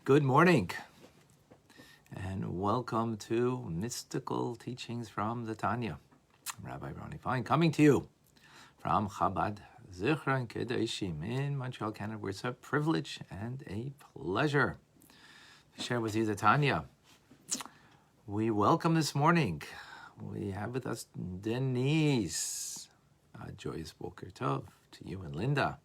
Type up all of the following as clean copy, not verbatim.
Good morning, and welcome to Mystical Teachings from the Tanya. Rabbi Ronnie Fine coming to you from Chabad Zichron Kedoshim in Montreal, Canada, where it's a privilege and a pleasure to share with you the Tanya. We welcome this morning. We have with us Denise. Joyous Boker Tov to you and Linda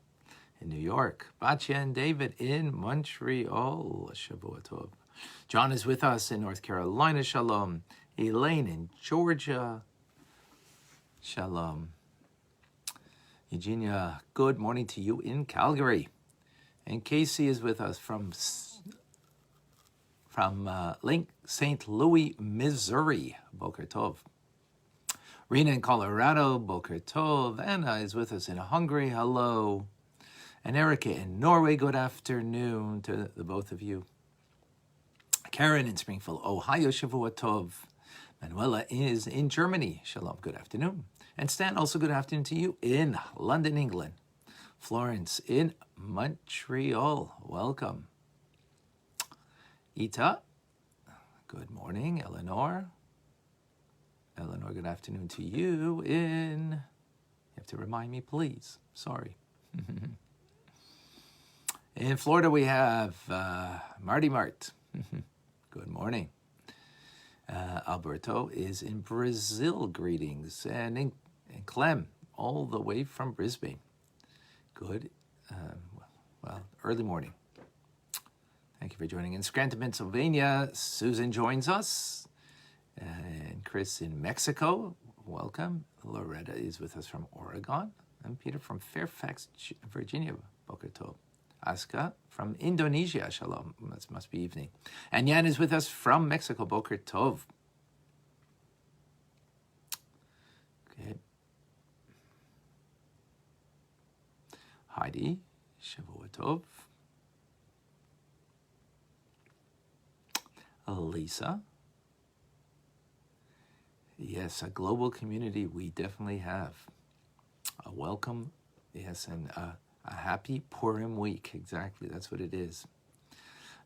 in New York. Batya and David in Montreal. Shavua Tov. John is with us in North Carolina. Shalom. Elaine in Georgia. Shalom. Eugenia, good morning to you in Calgary. And Casey is with us from St. Louis, Missouri. Boker Tov. Rena in Colorado. Boker Tov. Anna is with us in Hungary. Hello. And Erica in Norway, good afternoon to the both of you. Karen in Springfield, Ohio, Shavua Tov. Manuela is in Germany, Shalom, good afternoon. And Stan, also good afternoon to you in London, England. Florence in Montreal, welcome. Ita, good morning. Eleanor, good afternoon to you in, you have to remind me, please, sorry. In Florida, we have Marty Mart. Good morning. Alberto is in Brazil. Greetings. And in Clem, all the way from Brisbane. Good. Early morning. Thank you for joining. In Scranton, Pennsylvania, Susan joins us. And Chris in Mexico, welcome. Loretta is with us from Oregon. And Peter from Fairfax, Virginia, Boker Tov. Aska from Indonesia, Shalom, it must be evening. And Yan is with us from Mexico, Boker Tov. Okay. Heidi, Shavua Tov. Lisa. Yes, a global community we definitely have. A welcome, yes, and a happy Purim week. Exactly, that's what it is.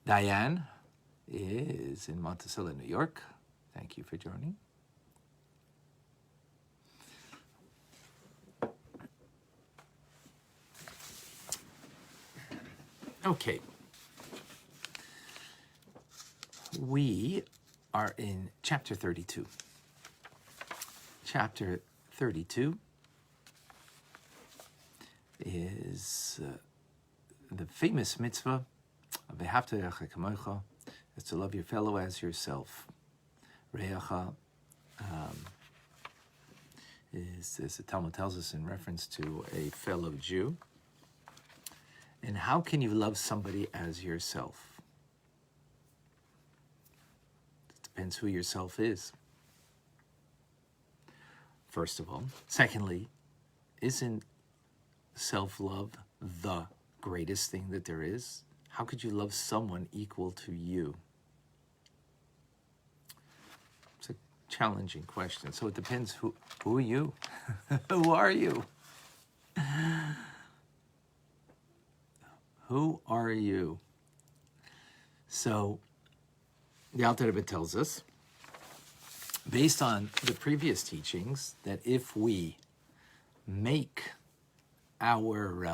Diane is in Monticello, New York. Thank you for joining. Okay. We are in chapter 32. Chapter 32 is the famous mitzvah of Ve'ahavta Re'acha Kamocha, is to love your fellow as yourself. Re'acha is, as the Talmud tells us, in reference to a fellow Jew. And how can you love somebody as yourself? It depends who yourself is, first of all. Secondly, isn't self-love the greatest thing that there is? How could you love someone equal to you? It's a challenging question. So it depends who are you? Who are you? Who are you? So the Alter Rebbe tells us, based on the previous teachings, that if we make our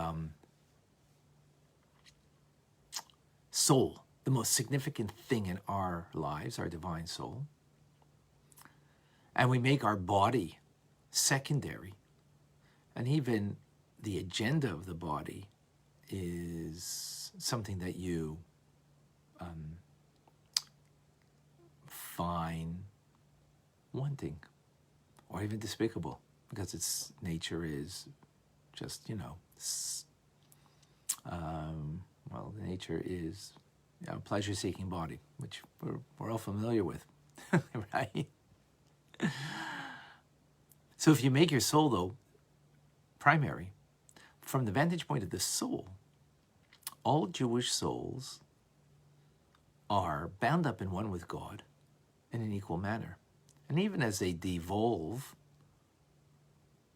soul the most significant thing in our lives, our divine soul, and we make our body secondary, and even the agenda of the body is something that you find wanting or even despicable, because its nature is just, the nature is a pleasure-seeking body, which we're all familiar with, right? So if you make your soul, though, primary, from the vantage point of the soul, all Jewish souls are bound up in one with God in an equal manner. And even as they devolve,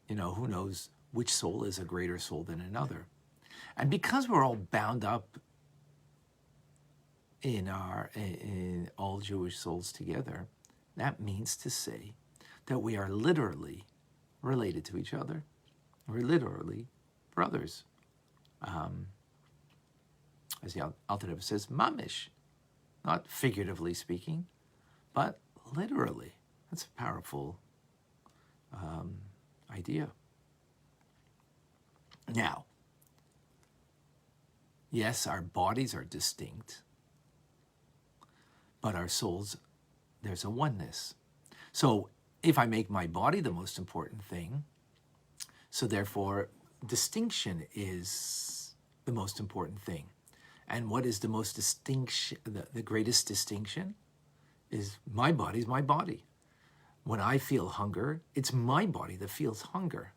who knows which soul is a greater soul than another. And because we're all bound up in all Jewish souls together, that means to say that we are literally related to each other. We're literally brothers. As the Alter Rebbe says, mamish, not figuratively speaking, but literally. That's a powerful idea. Now, yes, our bodies are distinct, but our souls, there's a oneness. So if I make my body the most important thing, so therefore distinction is the most important thing. And what is the most distinction, the greatest distinction? Is my body's my body. When I feel hunger, it's my body that feels hunger.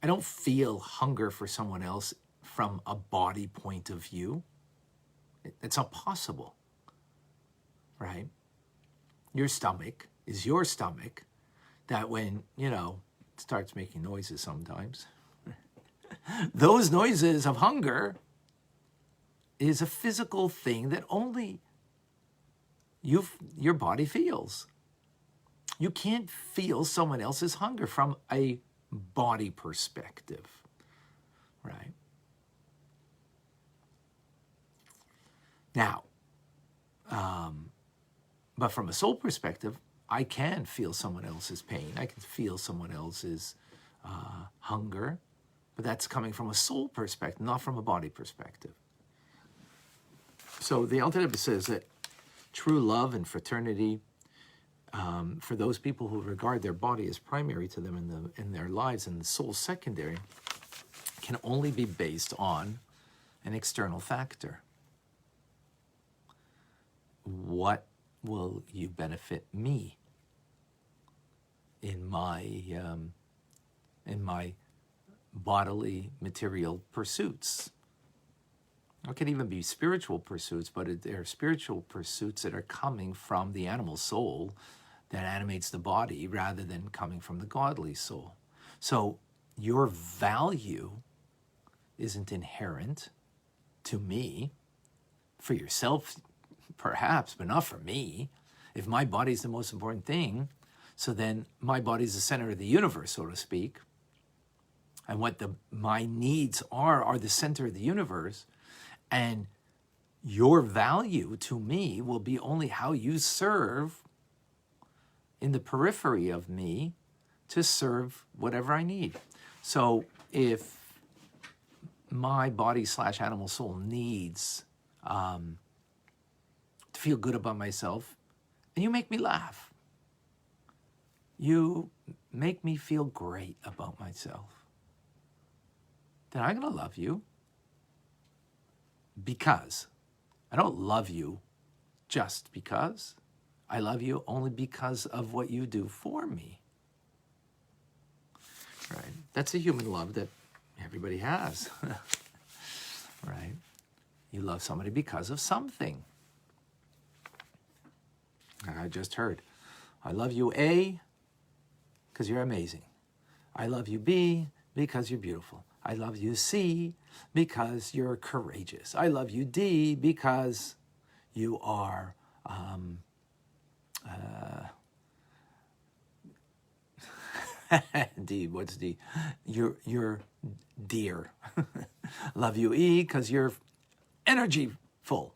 I don't feel hunger for someone else from a body point of view. It's not possible, right? Your stomach is your stomach that when, it starts making noises sometimes, those noises of hunger is a physical thing that only your body feels. You can't feel someone else's hunger from a body perspective, right? Now, but from a soul perspective, I can feel someone else's pain. I can feel someone else's hunger, but that's coming from a soul perspective, not from a body perspective. So the Alter Rebbe says that true love and fraternity, for those people who regard their body as primary to them in their lives and the soul secondary, can only be based on an external factor. What will you benefit me in my bodily material pursuits? It can even be spiritual pursuits, but they're spiritual pursuits that are coming from the animal soul that animates the body rather than coming from the godly soul. So your value isn't inherent to me, for yourself perhaps, but not for me. If my body's the most important thing, so then my body's the center of the universe, so to speak, and what my needs are the center of the universe, and your value to me will be only how you serve in the periphery of me to serve whatever I need. So if my body / animal soul needs to feel good about myself, and you make me laugh, you make me feel great about myself, then I'm going to love you. Because I don't love you just because. I love you only because of what you do for me. Right? That's a human love that everybody has. Right? You love somebody because of something. I just heard, I love you A, because you're amazing. I love you B, because you're beautiful. I love you C, because you're courageous. I love you D, because you are D, what's D? You're dear. Love you E, because you're energyful.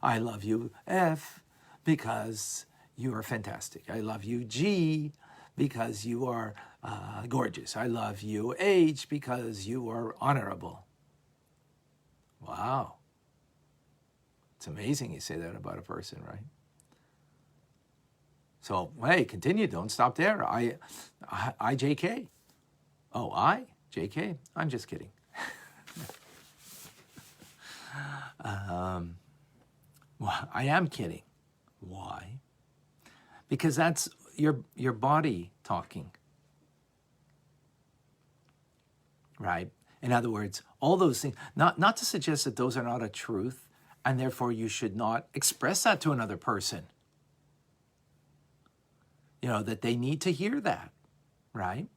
I love you F, because you are fantastic. I love you G, because you are gorgeous. I love you H, because you are honorable. Wow. It's amazing you say that about a person, right? So, hey, continue. Don't stop there. JK. Oh, JK? I'm just kidding. Well, I am kidding. Why? Because that's your body talking. Right? In other words, all those things, not to suggest that those are not a truth, and therefore you should not express that to another person. That they need to hear that, right?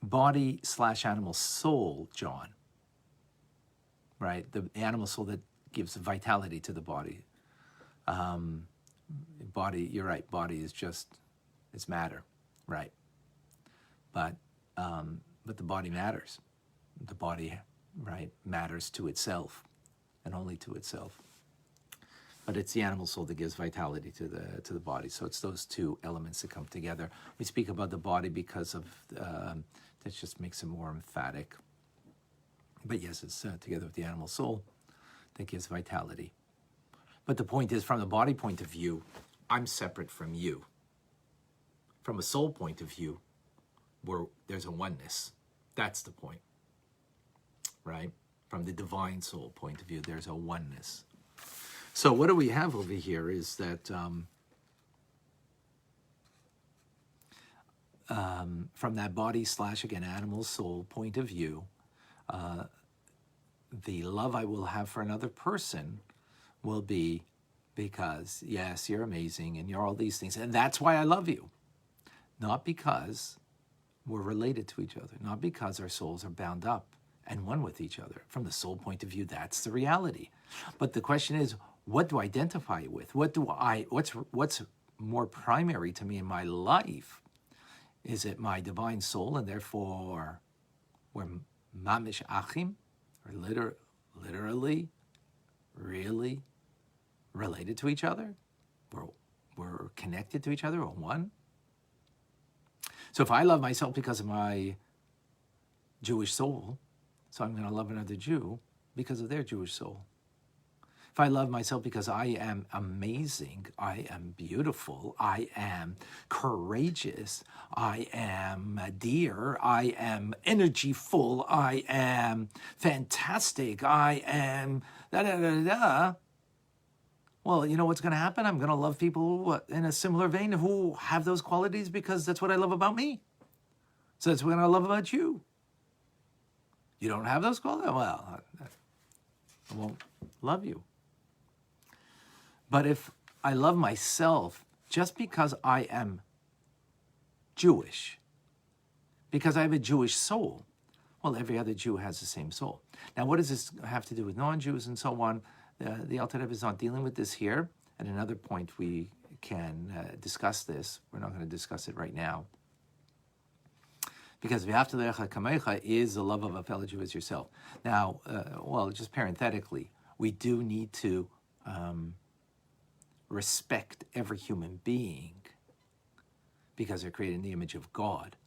Body / animal soul, John. right? The animal soul that gives vitality to the body. Body, you're right, body is just, it's matter, right? But the body matters. The body, right, matters to itself and only to itself. But it's the animal soul that gives vitality to the body. So it's those two elements that come together. We speak about the body because of that just makes it more emphatic. But yes, it's together with the animal soul that gives vitality. But the point is, from the body point of view, I'm separate from you. From a soul point of view, where there's a oneness. That's the point, right? From the divine soul point of view, there's a oneness. So what do we have over here is that from that body / again animal soul point of view, the love I will have for another person will be because, yes, you're amazing and you're all these things. And that's why I love you. Not because we're related to each other, not because our souls are bound up and one with each other. From the soul point of view, that's the reality. But the question is, what do I identify with? What's more primary to me in my life? Is it my divine soul, and therefore we're mamish achim, or literally, really related to each other? We're connected to each other, or one? So if I love myself because of my Jewish soul, so I'm going to love another Jew because of their Jewish soul. If I love myself because I am amazing, I am beautiful, I am courageous, I am dear, I am energyful, I am fantastic, I am da-da-da-da. Well, you know what's going to happen? I'm going to love people in a similar vein who have those qualities because that's what I love about me. So that's what I love about you. You don't have those qualities? Well, I won't love you. But if I love myself just because I am Jewish, because I have a Jewish soul, well, every other Jew has the same soul. Now, what does this have to do with non-Jews and so on? The Alter Rebbe is not dealing with this here. At another point, we can discuss this. We're not going to discuss it right now. Because v'ahavta l'reacha kamecha is the love of a fellow Jew as yourself. Now, well, just parenthetically, we do need to respect every human being because they're created in the image of God,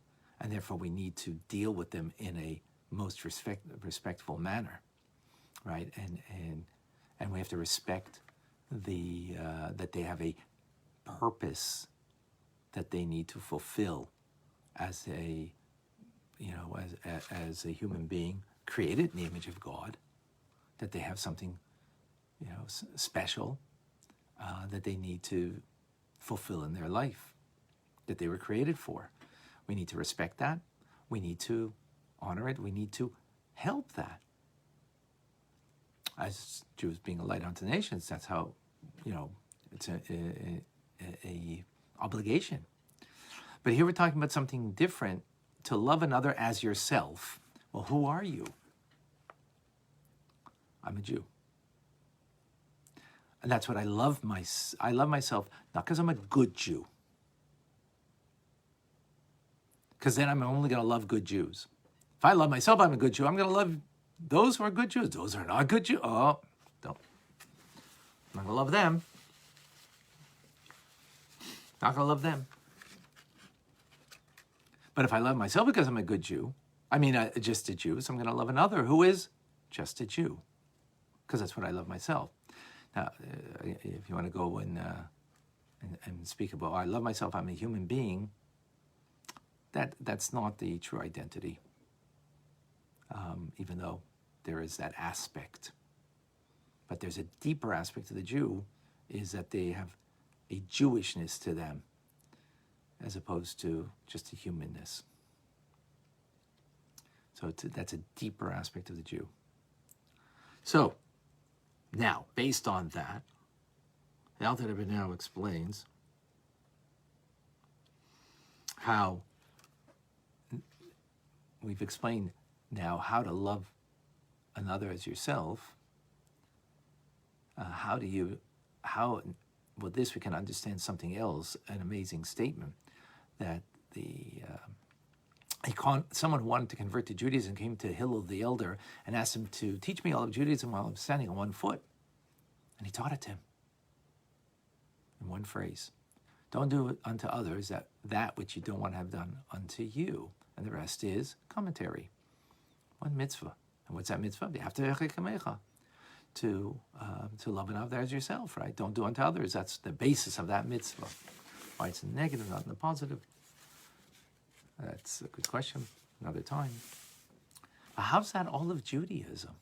and therefore we need to deal with them in a most respectful manner, right? And we have to respect that they have a purpose that they need to fulfill as a as a human being created in the image of God, that they have something special that they need to fulfill in their life, that they were created for. We need to respect that. We need to honor it. We need to help that. As Jews being a light unto the nations, that's how, it's a obligation. But here we're talking about something different, to love another as yourself. Well, who are you? I'm a Jew. And that's what I love. I love myself, not because I'm a good Jew. Because then I'm only going to love good Jews. If I love myself, I'm a good Jew. I'm going to love those who are good Jews. Those who are not good Jews, don't. I'm not going to love them. Not going to love them. But if I love myself because I'm a good Jew, just a Jew, so I'm going to love another who is just a Jew. Because that's what I love myself. Now, if you want to go and speak about, I love myself, I'm a human being, that's not the true identity, even though there is that aspect. But there's a deeper aspect of the Jew, is that they have a Jewishness to them, as opposed to just a humanness. So that's a deeper aspect of the Jew. So, now, based on that, the Alter Rebbe now explains how we've explained now how to love another as yourself, with this we can understand something else, an amazing statement that someone who wanted to convert to Judaism came to Hillel the elder and asked him to teach me all of Judaism while I'm standing on one foot. And he taught it to him in one phrase. Don't do unto others that which you don't want to have done unto you. And the rest is commentary. One mitzvah. And what's that mitzvah? To love another as yourself, right? Don't do unto others. That's the basis of that mitzvah. Why it's a negative, not in the positive? That's a good question. Another time. But how's that all of Judaism?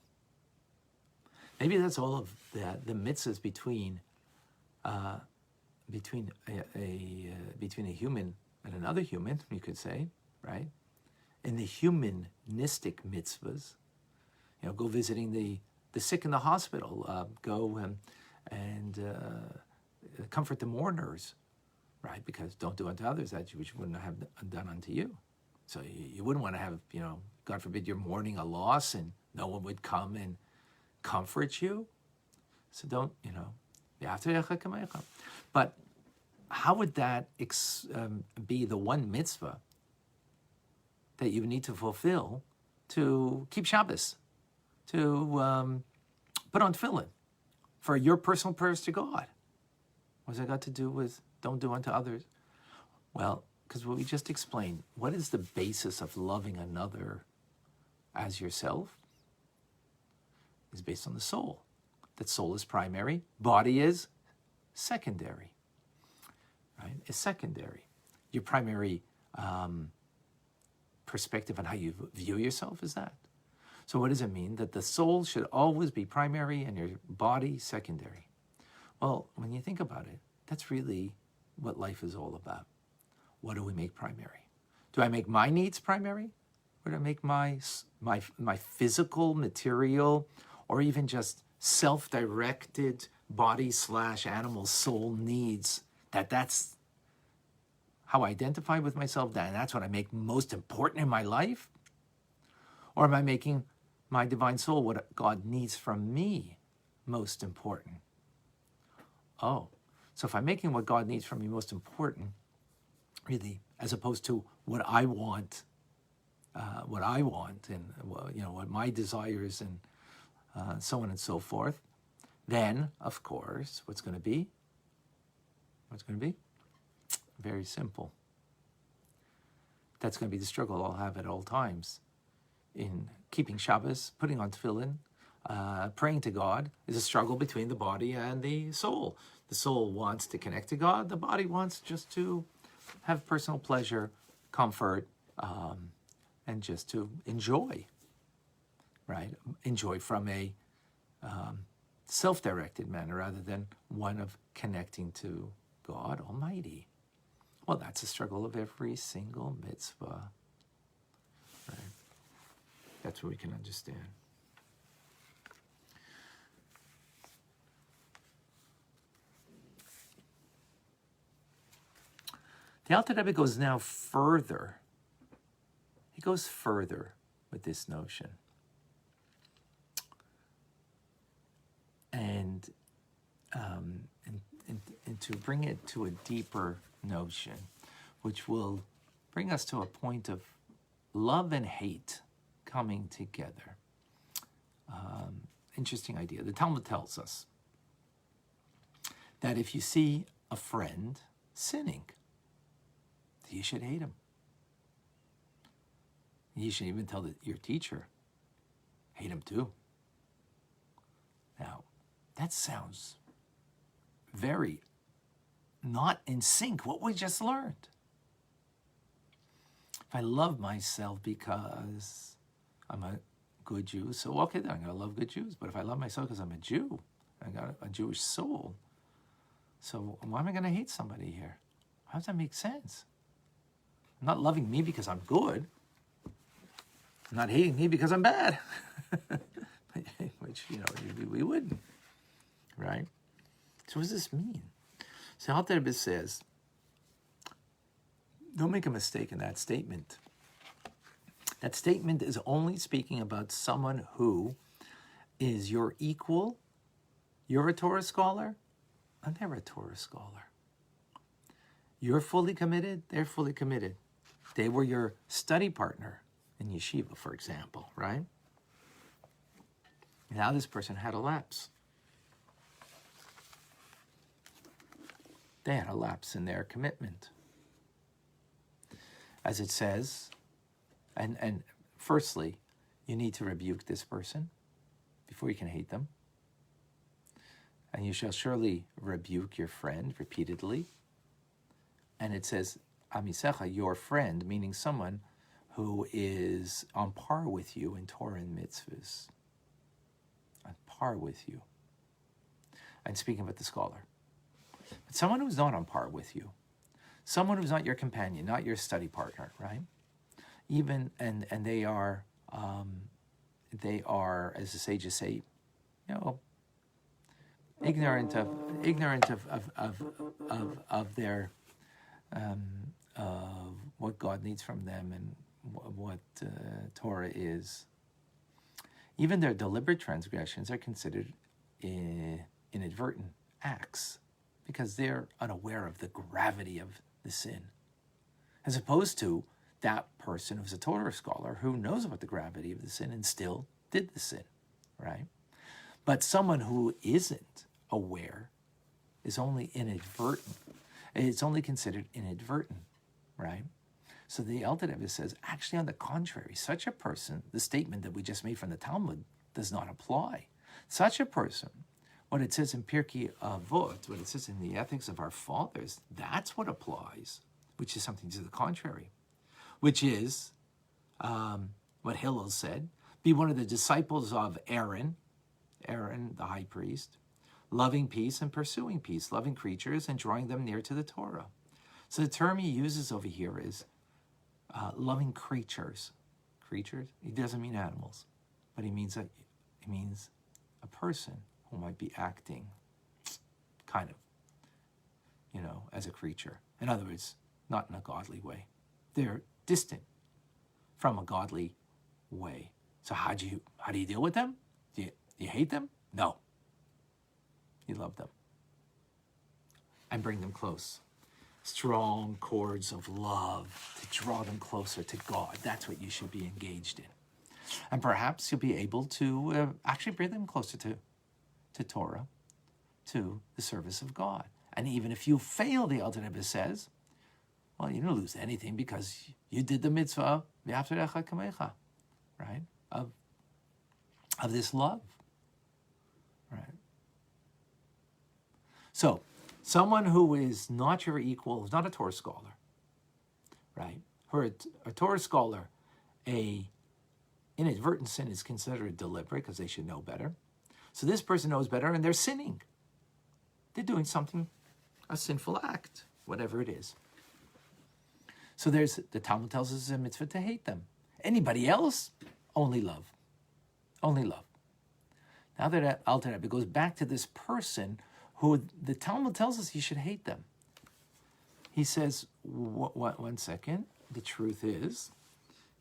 Maybe that's all of the mitzvahs between a human and another human, you could say, right? In the humanistic mitzvahs, go visiting the sick in the hospital, go and comfort the mourners, right? Because don't do unto others that which you wouldn't have done unto you. So you wouldn't want to have, God forbid, you're mourning a loss and no one would come and comfort you. So don't, but how would that be the one mitzvah that you need to fulfill to keep Shabbos, to put on tefillin for your personal prayers to God? What's that got to do with don't do unto others? Well, because what we just explained, what is the basis of loving another as yourself? Is based on the soul. That soul is primary, body is secondary. Right? It's secondary. Your primary perspective on how you view yourself is that. So what does it mean? That the soul should always be primary and your body secondary. Well, when you think about it, that's really what life is all about. What do we make primary? Do I make my needs primary? Or do I make my physical, material, or even just self-directed body/animal soul needs? That's how I identify with myself, and that's what I make most important in my life? Or am I making my divine soul, what God needs from me, most important? Oh, so if I'm making what God needs from me most important, really, as opposed to what I want, and what my desires and so on and so forth, then, of course, what's going to be? Very simple. That's going to be the struggle I'll have at all times. In keeping Shabbos, putting on tefillin, praying to God, is a struggle between the body and the soul. The soul wants to connect to God. The body wants just to have personal pleasure, comfort, and just to enjoy, right? Enjoy from a self-directed manner rather than one of connecting to God Almighty. Well, that's a struggle of every single mitzvah, right? That's what we can understand. The Alter Rebbe goes now further. He goes further with this notion. And to bring it to a deeper notion, which will bring us to a point of love and hate coming together. Interesting idea. The Talmud tells us that if you see a friend sinning, you should hate him. You should even tell your teacher, hate him too. Now, that sounds very not in sync what we just learned. If I love myself because I'm a good Jew, so okay, then I'm going to love good Jews. But if I love myself because I'm a Jew, I got a Jewish soul, so why am I going to hate somebody here? How does that make sense? I'm not loving me because I'm good. I'm not hating me because I'm bad. Which, we wouldn't, right? So what does this mean? So Alter Rebbe says, don't make a mistake in that statement. That statement is only speaking about someone who is your equal. You're a Torah scholar, and they're a Torah scholar. You're fully committed, they're fully committed. They were your study partner in yeshiva, for example, right? Now this person had a lapse. They had a lapse in their commitment. As it says, and firstly, you need to rebuke this person before you can hate them. And you shall surely rebuke your friend repeatedly. And it says, Amisecha, your friend, meaning someone who is on par with you in Torah and mitzvahs. On par with you. I'm speaking about the scholar. But someone who's not on par with you. Someone who's not your companion, not your study partner, right? Even, and they are, as the sages say, ignorant of their what God needs from them and what Torah is. Even their deliberate transgressions are considered inadvertent acts because they're unaware of the gravity of the sin, as opposed to that person who's a Torah scholar who knows about the gravity of the sin and still did the sin, right? But someone who isn't aware is only inadvertent. It's only considered inadvertent, right? So the Alter Rebbe says, actually, on the contrary, such a person, the statement that we just made from the Talmud does not apply. Such a person, what it says in Pirkei Avot, what it says in the ethics of our fathers, that's what applies, which is something to the contrary, which is what Hillel said, be one of the disciples of Aaron, the high priest, loving peace and pursuing peace, loving creatures and drawing them near to the Torah. So the term he uses over here is loving creatures. Creatures? He doesn't mean animals, but he means a person who might be acting kind of, as a creature. In other words, not in a godly way. They're distant from a godly way. So how do you deal with them? Do you hate them? No. You love them and bring them close. Strong cords of love to draw them closer to God. That's what you should be engaged in. And perhaps you'll be able to actually bring them closer to Torah, to the service of God. And even if you fail, the Alter Rebbe says, well, you didn't lose anything because you did the mitzvah, v'ahavta kamecha, right? Of this love, right? So, someone who is not your equal, who's not a Torah scholar, right? For a Torah scholar, a inadvertent sin is considered deliberate because they should know better. So this person knows better and they're sinning. They're doing something, a sinful act, whatever it is. So the Talmud tells us it's a mitzvah to hate them. Anybody else, only love. Only love. Now that Alter Rebbe goes back to this person who the Talmud tells us you should hate them. He says, one second, the truth is,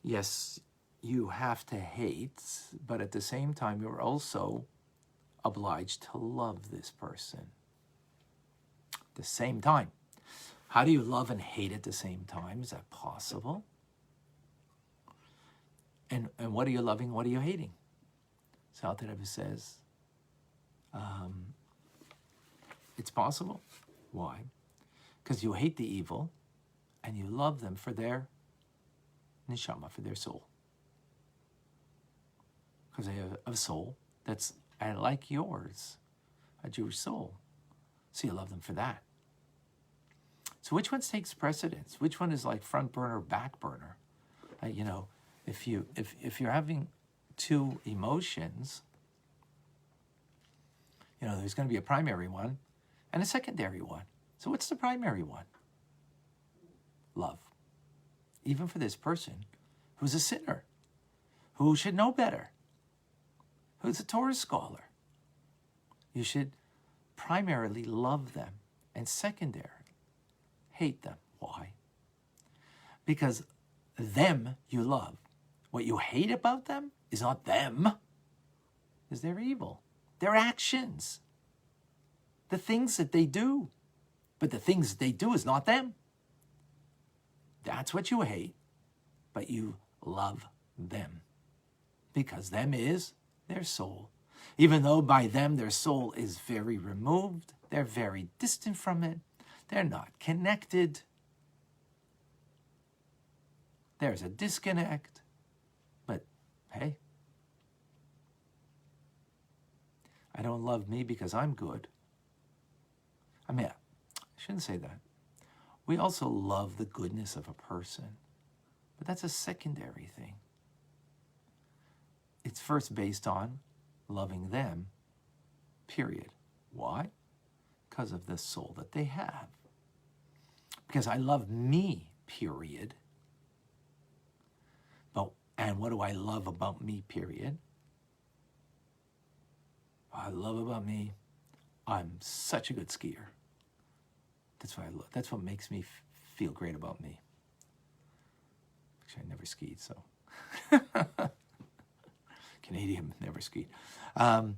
yes, you have to hate, but at the same time, you're also obliged to love this person. At the same time. How do you love and hate at the same time? Is that possible? And what are you loving? What are you hating? So Alter Rebbe says, it's possible. Why? Because you hate the evil and you love them for their neshama, for their soul. Because they have a soul that's like yours, a Jewish soul. So you love them for that. So which one takes precedence? Which one is like front burner, back burner? If you're having two emotions, there's going to be a primary one and a secondary one. So what's the primary one? Love. Even for this person who's a sinner, who should know better, who's a Torah scholar. You should primarily love them and secondarily hate them. Why? Because them you love. What you hate about them is not them. is their evil, their actions, the things that they do. But the things that they do is not them. That's what you hate, but you love them, because them is their soul. Even though by them their soul is very removed, they're very distant from it, they're not connected. There's a disconnect, but hey, I don't love me because I'm good. I mean, I shouldn't say that. We also love the goodness of a person, but that's a secondary thing. It's first based on loving them, period. Why? Because of the soul that they have. Because I love me, period. And what do I love about me, period? What I love about me, I'm such a good skier. That's what I love. That's what makes me feel great about me. Actually, I never skied, so. Canadian, never skied. But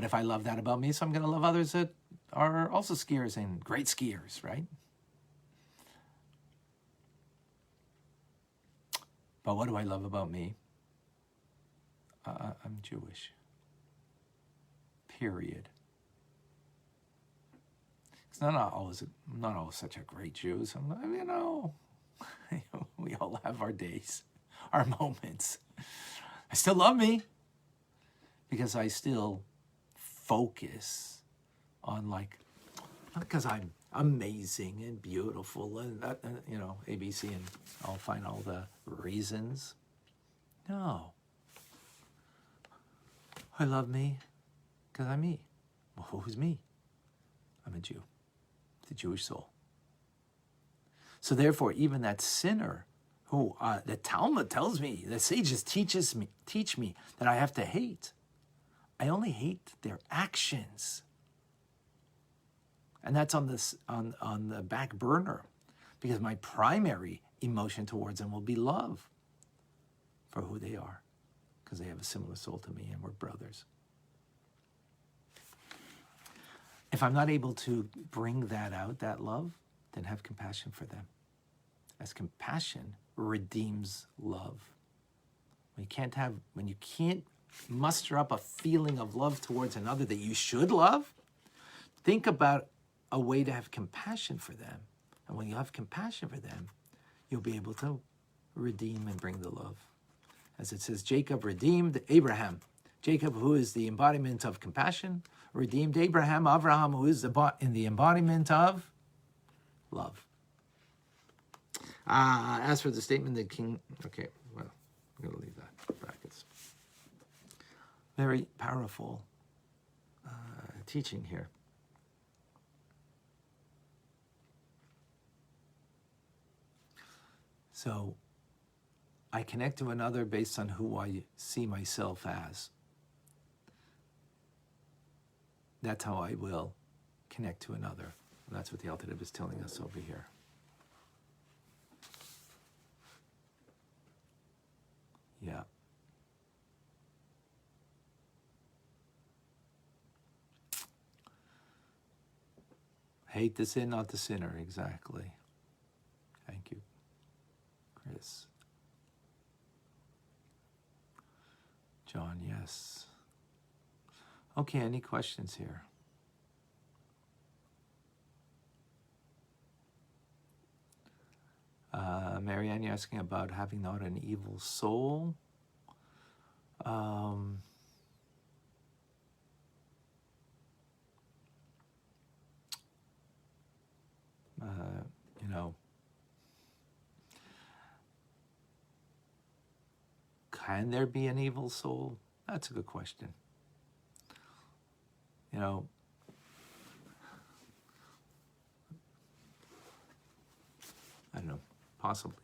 if I love that about me, so I'm going to love others that are also skiers and great skiers, right? But what do I love about me? I'm Jewish. Period. I'm not always such a great Jew. So we all have our days, our moments. I still love me because I still focus on, like, not because I'm amazing and beautiful and ABC, and I'll find all the reasons. No. I love me because I'm me. Well, who's me? I'm a Jew. The Jewish soul. So therefore, even that sinner who the Talmud tells me, the sages teach me that I have to hate, I only hate their actions. And that's on the back burner, because my primary emotion towards them will be love for who they are, because they have a similar soul to me and we're brothers. If I'm not able to bring that out, that love, then have compassion for them, as compassion redeems love. When you can't muster up a feeling of love towards another that you should love, think about a way to have compassion for them. And when you have compassion for them, you'll be able to redeem and bring the love. As it says, Jacob redeemed Abraham. Jacob, who is the embodiment of compassion, redeemed Abraham. Abraham, who is in the embodiment of love. As for the statement that King... Okay, well, I'm going to leave that brackets. Very powerful teaching here. So I connect to another based on who I see myself as. That's how I will connect to another. And that's what the Alter Rebbe is telling us over here. Yeah. Hate the sin, not the sinner. Exactly. Thank you, Chris. John, yes. Okay, any questions here? Marianne, you're asking about having not an evil soul. Can there be an evil soul? That's a good question. I don't know, possibly.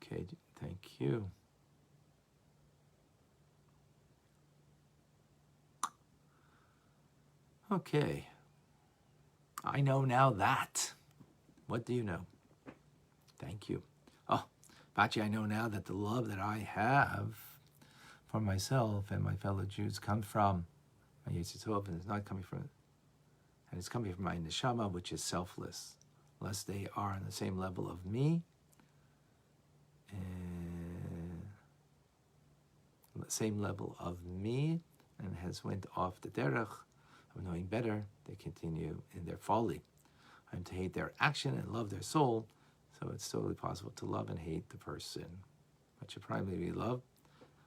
Okay, thank you. Okay. I know now that What do you know? Thank you. Oh, Bachi, I know now that the love that I have for myself and my fellow Jews comes from my Yetzer Tov, and it's not coming from, and it's coming from my neshama, which is selfless, unless they are on the same level of me, and the same level of me, and has went off the derech of knowing better. They continue in their folly. I'm to hate their action and love their soul, so it's totally possible to love and hate the person, but should primarily love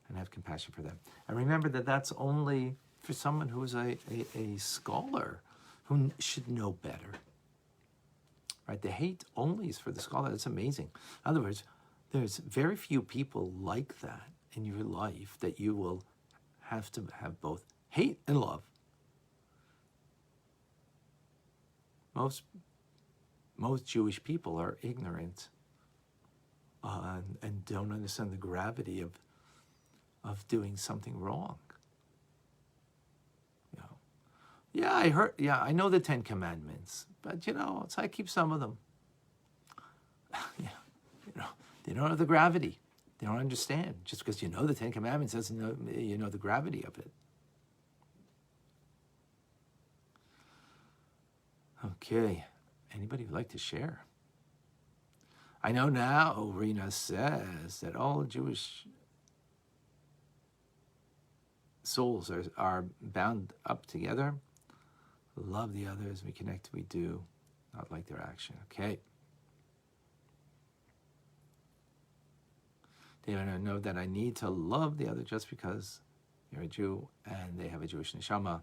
and have compassion for them. And remember that that's only for someone who is a scholar, who should know better. Right? The hate only is for the scholar. That's amazing. In other words, there's very few people like that in your life that you will have to have both hate and love. Most Jewish people are ignorant and don't understand the gravity of doing something wrong. I know the 10 Commandments, but so I keep some of them. They don't have the gravity. They don't understand. Just because you know the 10 Commandments doesn't know the gravity of it. Okay, anybody would like to share? I know now, Rena says that all Jewish souls are bound up together. Love the others, we connect, we do, not like their action. Okay. They don't know that I need to love the other just because you're a Jew and they have a Jewish neshama,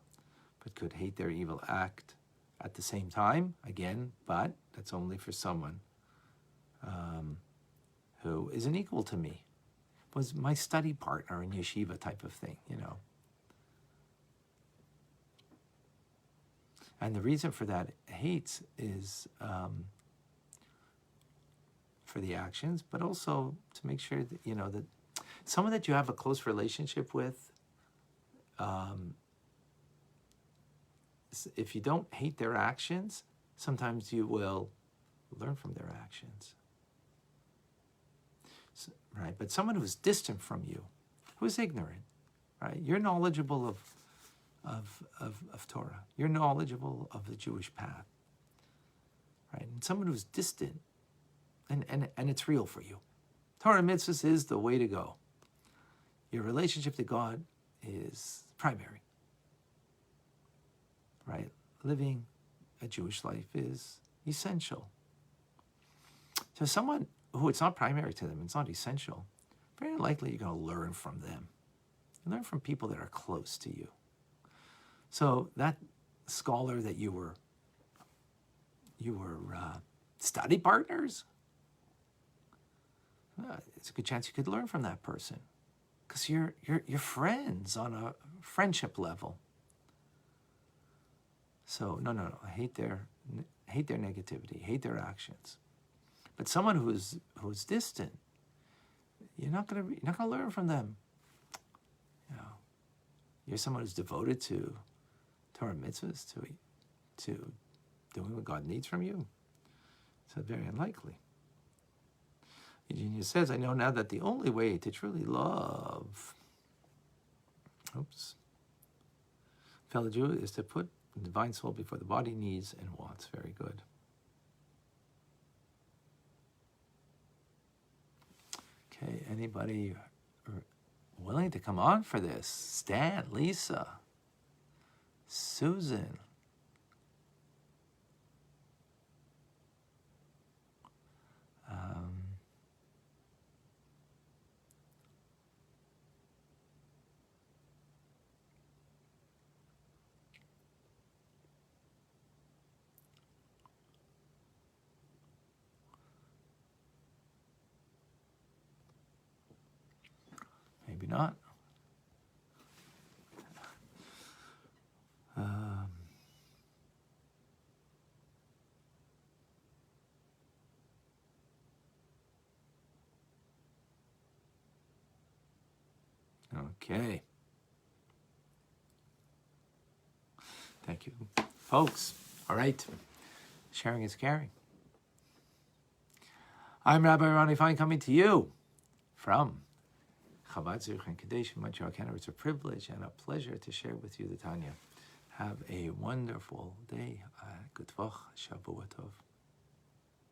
but could hate their evil act at the same time, again, but that's only for someone who isn't equal to me, was my study partner in yeshiva type of thing, And the reason for that hate is for the actions, but also to make sure that, that someone that you have a close relationship with, if you don't hate their actions, sometimes you will learn from their actions. So, right? But someone who's distant from you, who's ignorant, right? You're knowledgeable of Torah. You're knowledgeable of the Jewish path, right? And someone who's distant, and it's real for you. Torah mitzvahs is the way to go. Your relationship to God is primary, right? Living a Jewish life is essential. So someone who it's not primary to them, it's not essential, very likely you're going to learn from them. You learn from people that are close to you. So that scholar that you were study partners, it's a good chance you could learn from that person, because you're friends on a friendship level. So no, hate their negativity, hate their actions. But someone who's distant, you're not gonna learn from them. You're someone who's devoted to Torah mitzvahs, to doing what God needs from you. So very unlikely. Eugenia says, I know now that the only way to truly love fellow Jew is to put the divine soul before the body needs and wants. Very good. Okay, anybody willing to come on for this? Stan, Lisa, Susan. Maybe not. Okay. Thank you, folks. All right. Sharing is caring. I'm Rabbi Ronnie Fine coming to you from Chabad Zurich and Kadesh in Montreal, Canada. It's a privilege and a pleasure to share with you the Tanya. Have a wonderful day. Good Vach, Shavua Tov.